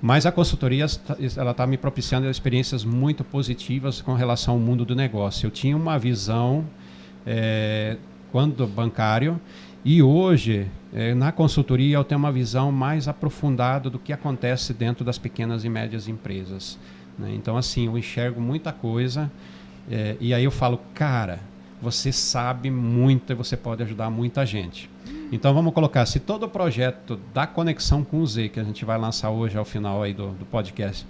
Mas a consultoria ela está me propiciando experiências muito positivas com relação ao mundo do negócio. Eu tinha uma visão quando bancário e hoje na consultoria eu tenho uma visão mais aprofundada do que acontece dentro das pequenas e médias empresas, né? Então assim, eu enxergo muita coisa e aí eu falo, cara, você sabe muito e você pode ajudar muita gente. Então vamos colocar, se todo o projeto da Conexão com o Z, que a gente vai lançar hoje ao final aí do podcast,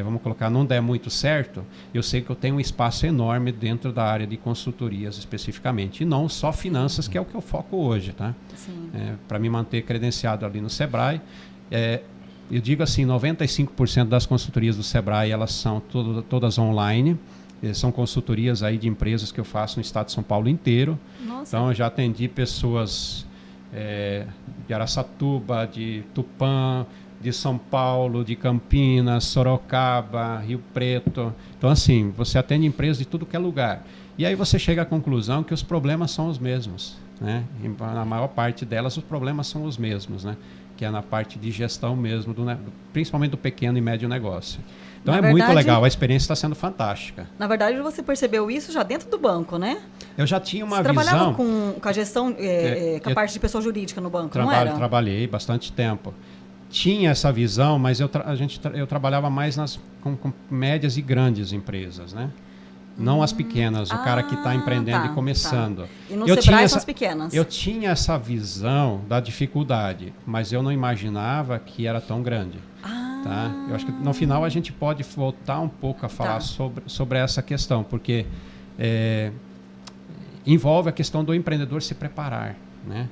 vamos colocar, não der muito certo, eu sei que eu tenho um espaço enorme dentro da área de consultorias especificamente, e não só finanças, que é o que eu foco hoje, tá? Para me manter credenciado ali no Sebrae. Eu digo assim, 95% das consultorias do Sebrae, elas são todas online. São consultorias aí de empresas que eu faço no estado de São Paulo inteiro. Nossa. Então eu já atendi pessoas de Araçatuba, de Tupã, de São Paulo, de Campinas, Sorocaba, Rio Preto. Então assim, você atende empresas de tudo que é lugar. E aí você chega à conclusão que os problemas são os mesmos, né? E na maior parte delas os problemas são os mesmos, né? Que é na parte de gestão mesmo, principalmente do pequeno e médio negócio. Então muito legal, a experiência está sendo fantástica. Na verdade, você percebeu isso já dentro do banco, né? Eu já tinha uma visão... Você trabalhava com a gestão, com a parte de pessoa jurídica no banco, não era? Trabalhei bastante tempo. Tinha essa visão, mas eu trabalhava mais com médias e grandes empresas, né? Não as pequenas, o cara que está empreendendo e começando. Tá. E no Sebrae são as pequenas. Eu tinha essa visão da dificuldade, mas eu não imaginava que era tão grande. Tá? Eu acho que no final a gente pode voltar um pouco a falar sobre essa questão, porque envolve a questão do empreendedor se preparar, né?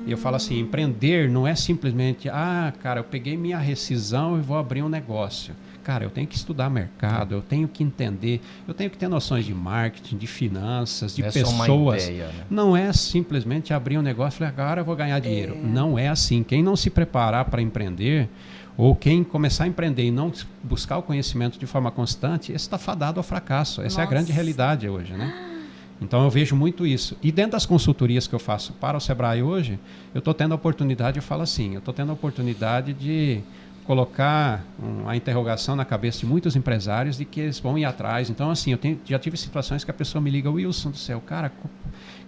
E eu falo assim, empreender não é simplesmente, cara, eu peguei minha rescisão e vou abrir um negócio. Cara, eu tenho que estudar mercado, eu tenho que entender, eu tenho que ter noções de marketing, de finanças, de pessoas. Só uma ideia, né? Não é simplesmente abrir um negócio e falar, agora eu vou ganhar dinheiro. Não é assim. Quem não se preparar para empreender, ou quem começar a empreender e não buscar o conhecimento de forma constante, esse está fadado ao fracasso. Essa é a grande realidade hoje, né? Então eu vejo muito isso. E dentro das consultorias que eu faço para o Sebrae hoje, eu estou tendo a oportunidade, eu falo assim, eu estou tendo a oportunidade de colocar a interrogação na cabeça de muitos empresários de que eles vão ir atrás. Então, assim, já tive situações que a pessoa me liga, Wilson do céu, cara,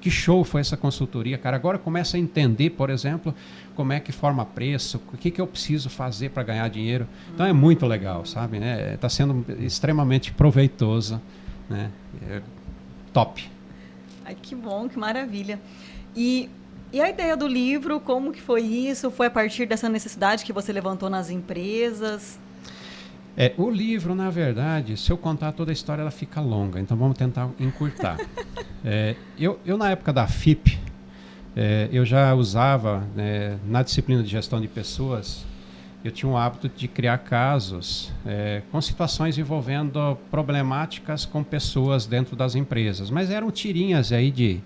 que show foi essa consultoria, cara, agora começa a entender, por exemplo, como é que forma preço, o que eu preciso fazer para ganhar dinheiro. Então é muito legal, sabe, né? Está sendo extremamente proveitoso, né? Top. Ai, que bom, que maravilha. E a ideia do livro, como que foi isso? Foi a partir dessa necessidade que você levantou nas empresas? O livro, na verdade, se eu contar toda a história, ela fica longa. Então, vamos tentar encurtar. Eu, na época da FIP, eu já usava, na disciplina de gestão de pessoas, eu tinha o hábito de criar casos com situações envolvendo problemáticas com pessoas dentro das empresas. Mas eram tirinhas aí de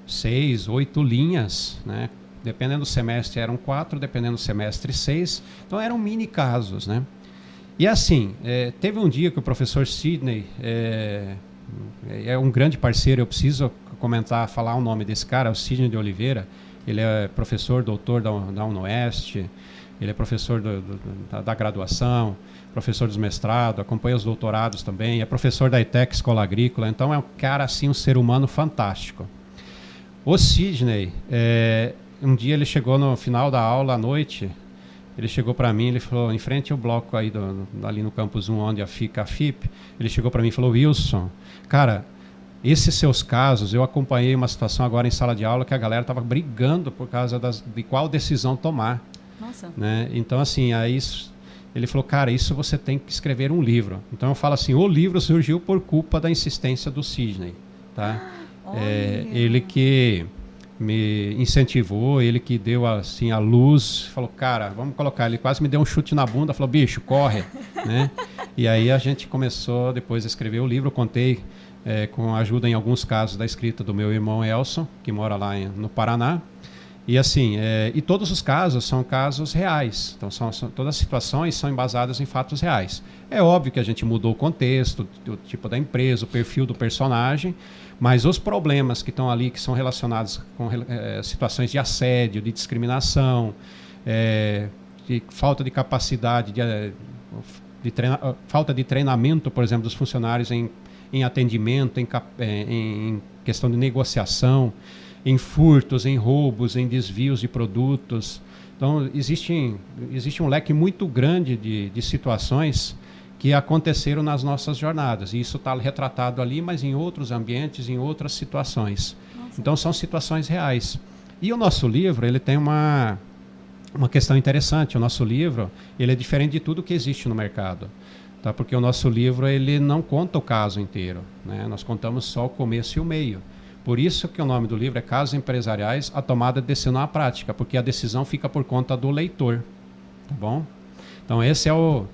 6, 8 linhas, né? Dependendo do semestre eram 4, dependendo do semestre 6. Então eram mini casos, né? E assim, teve um dia que o professor Sidney é um grande parceiro, eu preciso falar o nome desse cara, o Sidney de Oliveira. Ele é professor, doutor da UniOeste, ele é professor da graduação, professor dos mestrados, acompanha os doutorados também, é professor da ETEC Escola Agrícola, então é um cara assim, um ser humano fantástico. O Sidney, um dia ele chegou no final da aula à noite, ele chegou para mim, ele falou, em frente ao bloco aí ali no Campus 1, onde fica a FIP, ele chegou para mim e falou, Wilson, cara, esses seus casos, eu acompanhei uma situação agora em sala de aula que a galera estava brigando por causa de qual decisão tomar. Nossa. Né? Então, assim, aí ele falou, cara, isso você tem que escrever um livro. Então eu falo assim, o livro surgiu por culpa da insistência do Sidney, tá? Ele que me incentivou, ele que deu assim a luz, falou, cara, vamos colocar, ele quase me deu um chute na bunda, falou, bicho, corre, né? E aí a gente começou depois a escrever o livro, eu contei com a ajuda em alguns casos da escrita do meu irmão Elson, que mora lá no Paraná. E assim, e todos os casos são casos reais, então todas as situações são embasadas em fatos reais. É óbvio que a gente mudou o contexto, o tipo da empresa, o perfil do personagem, mas os problemas que estão ali, que são relacionados com situações de assédio, de discriminação, de falta de capacidade falta de treinamento, por exemplo, dos funcionários em atendimento, em questão de negociação, em furtos, em roubos, em desvios de produtos. Então, existe um leque muito grande de situações que aconteceram nas nossas jornadas. E isso está retratado ali, mas em outros ambientes, em outras situações. Nossa. Então, são situações reais. E o nosso livro, ele tem uma questão interessante. O nosso livro, ele é diferente de tudo que existe no mercado. Tá? Porque o nosso livro, ele não conta o caso inteiro, né? Nós contamos só o começo e o meio. Por isso que o nome do livro é Casos Empresariais, a tomada de decisão na prática, porque a decisão fica por conta do leitor. Tá bom? Então, esse é o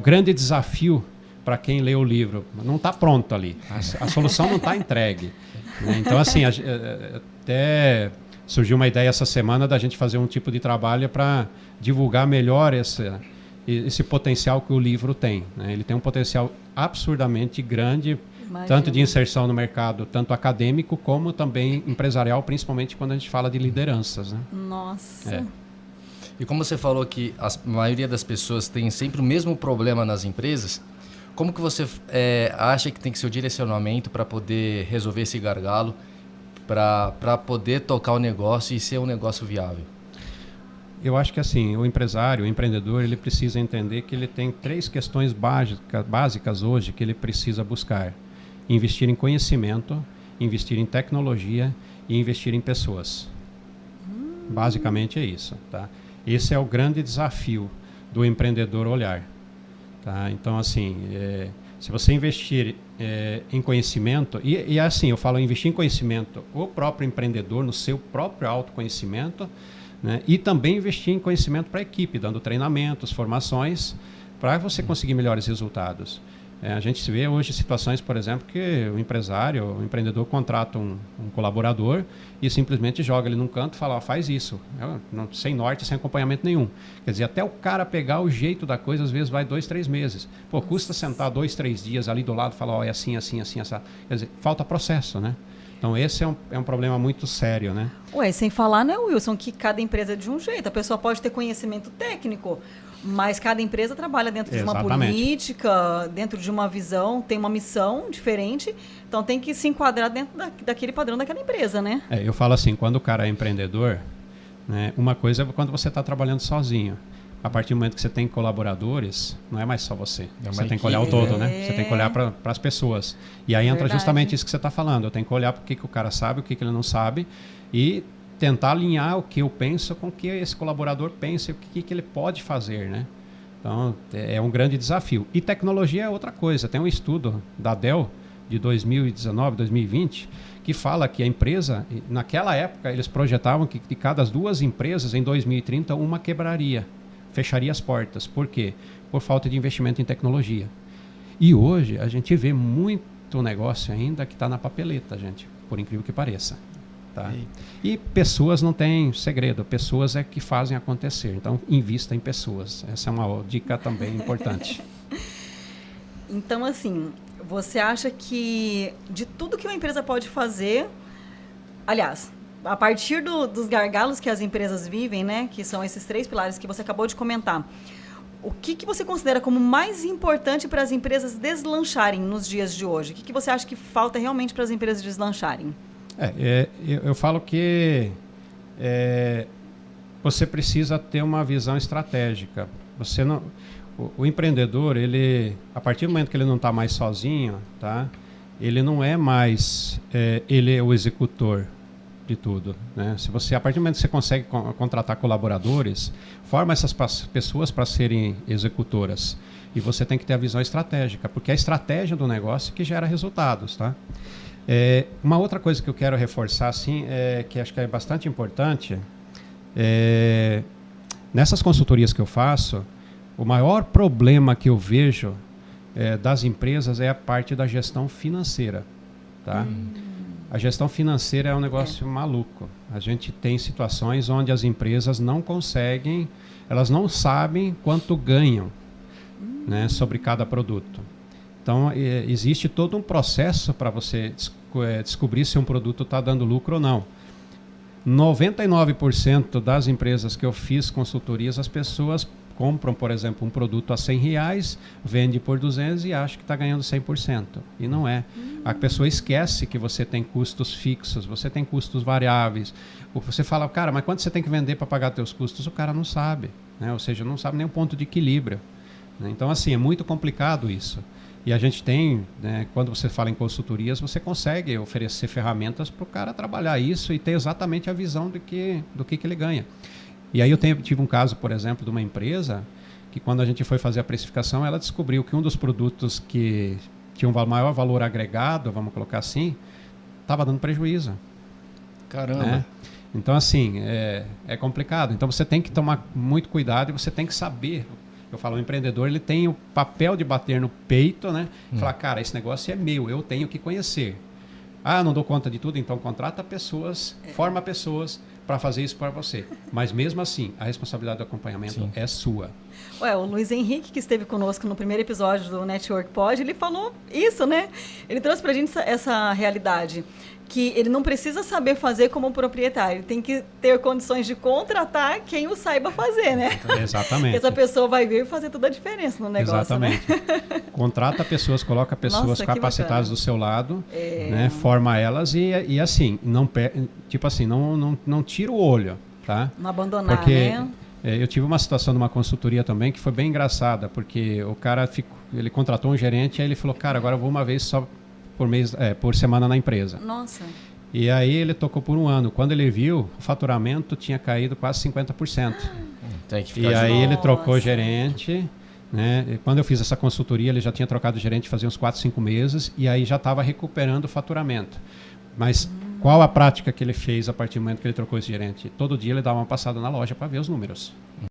grande desafio para quem lê o livro. Não está pronto ali. A solução não está entregue. Né? Então, assim, até surgiu uma ideia essa semana da gente fazer um tipo de trabalho para divulgar melhor esse potencial que o livro tem. Né? Ele tem um potencial absurdamente grande, imagina, tanto de inserção no mercado, tanto acadêmico, como também empresarial, principalmente quando a gente fala de lideranças. Né? Nossa! E como você falou que a maioria das pessoas tem sempre o mesmo problema nas empresas, como que você acha que tem que ser o direcionamento para poder resolver esse gargalo, para poder tocar o negócio e ser um negócio viável? Eu acho que assim, o empresário, o empreendedor, ele precisa entender que ele tem 3 questões básicas hoje que ele precisa buscar. Investir em conhecimento, investir em tecnologia e investir em pessoas. Basicamente é isso. Tá? Esse é o grande desafio do empreendedor olhar. Tá? Então, assim, se você investir em conhecimento, e assim, eu falo investir em conhecimento, o próprio empreendedor, no seu próprio autoconhecimento, né? E também investir em conhecimento para a equipe, dando treinamentos, formações, para você conseguir melhores resultados. A gente vê hoje situações, por exemplo, que o empresário, o empreendedor contrata um colaborador e simplesmente joga ele num canto e fala, faz isso, sem norte, sem acompanhamento nenhum. Quer dizer, até o cara pegar o jeito da coisa, às vezes vai 2, 3 meses. Pô, custa sentar 2, 3 dias ali do lado e falar, é assim, assim, assim, assim. Quer dizer, falta processo, né? Então, esse é um problema muito sério, né? Sem falar, né, Wilson, que cada empresa é de um jeito. A pessoa pode ter conhecimento técnico, mas cada empresa trabalha dentro de uma política, dentro de uma visão, tem uma missão diferente. Então, tem que se enquadrar dentro daquele padrão daquela empresa, né? Eu falo assim, quando o cara é empreendedor, né, uma coisa é quando você está trabalhando sozinho. A partir do momento que você tem colaboradores, não é mais só você. Você tem que olhar o todo, né? Você tem que olhar para as pessoas. E aí entra justamente isso que você está falando. Eu tenho que olhar para o que o cara sabe, o que ele não sabe e tentar alinhar o que eu penso com o que esse colaborador pensa e o que ele pode fazer, né? Então, é um grande desafio. E tecnologia é outra coisa. Tem um estudo da Dell de 2019, 2020, que fala que a empresa, naquela época, eles projetavam que de cada 2 empresas, em 2030, uma quebraria. Fecharia as portas. Por quê? Por falta de investimento em tecnologia. E hoje a gente vê muito negócio ainda que está na papeleta, gente, por incrível que pareça. Tá? E pessoas não têm segredo, pessoas é que fazem acontecer. Então, invista em pessoas. Essa é uma dica também importante. Então, assim, você acha que de tudo que uma empresa pode fazer, aliás, a partir dos gargalos que as empresas vivem, né, que são esses 3 pilares que você acabou de comentar, o que você considera como mais importante para as empresas deslancharem nos dias de hoje? O que você acha que falta realmente para as empresas deslancharem? Eu falo que você precisa ter uma visão estratégica. O empreendedor, a partir do momento que ele não está mais sozinho, tá, ele não é mais ele é o executor de tudo, né? A partir do momento que você consegue contratar colaboradores, forma essas pessoas para serem executoras. E você tem que ter a visão estratégica, porque é a estratégia do negócio que gera resultados, tá? Uma outra coisa que eu quero reforçar, assim, que acho que é bastante importante, nessas consultorias que eu faço, o maior problema que eu vejo das empresas é a parte da gestão financeira, tá? A gestão financeira é um negócio maluco. A gente tem situações onde as empresas não conseguem, elas não sabem quanto ganham, né, sobre cada produto. Então, existe todo um processo para você descobrir se um produto está dando lucro ou não. 99% das empresas que eu fiz consultorias, as pessoas compram, por exemplo, um produto a R$100, vende por 200 e acha que está ganhando 100%. E não é. A pessoa esquece que você tem custos fixos, você tem custos variáveis. Você fala, cara, mas quanto você tem que vender para pagar seus custos? O cara não sabe, né? Ou seja, não sabe nem o ponto de equilíbrio, né? Então, assim, é muito complicado isso. E a gente tem, né, quando você fala em consultorias, você consegue oferecer ferramentas para o cara trabalhar isso e ter exatamente a visão do que ele ganha. E aí eu tive um caso, por exemplo, de uma empresa que quando a gente foi fazer a precificação, ela descobriu que um dos produtos que tinha um maior valor agregado, vamos colocar assim, estava dando prejuízo. Caramba! Né? Então, assim, é complicado. Então, você tem que tomar muito cuidado e você tem que saber. Eu falo, o empreendedor, ele tem o papel de bater no peito, né? Falar, cara, esse negócio é meu, eu tenho que conhecer. Ah, não dou conta de tudo, então contrata pessoas, forma pessoas para fazer isso para você. Mas mesmo assim, a responsabilidade do acompanhamento é sua. Ué, o Luiz Henrique, que esteve conosco no primeiro episódio do Network Pod, ele falou isso, né? Ele trouxe para a gente essa realidade, que ele não precisa saber fazer como proprietário, ele tem que ter condições de contratar quem o saiba fazer, né? Exatamente. Essa pessoa vai vir fazer toda a diferença no negócio, exatamente. Né? Contrata pessoas, coloca pessoas capacitadas do seu lado, né? Forma elas e assim, não tira o olho, tá? Não abandonar, porque, né? Eu tive uma situação numa consultoria também que foi bem engraçada, porque o cara ele contratou um gerente e aí ele falou, cara, agora eu vou uma vez só por semana na empresa. Nossa. E aí ele tocou por um ano. Quando ele viu, o faturamento tinha caído quase 50%. Tem que ficar e aí ele trocou o gerente, né? E quando eu fiz essa consultoria, ele já tinha trocado o gerente fazia uns 4, 5 meses e aí já estava recuperando o faturamento. Mas qual a prática que ele fez a partir do momento que ele trocou esse gerente? Todo dia ele dava uma passada na loja para ver os números.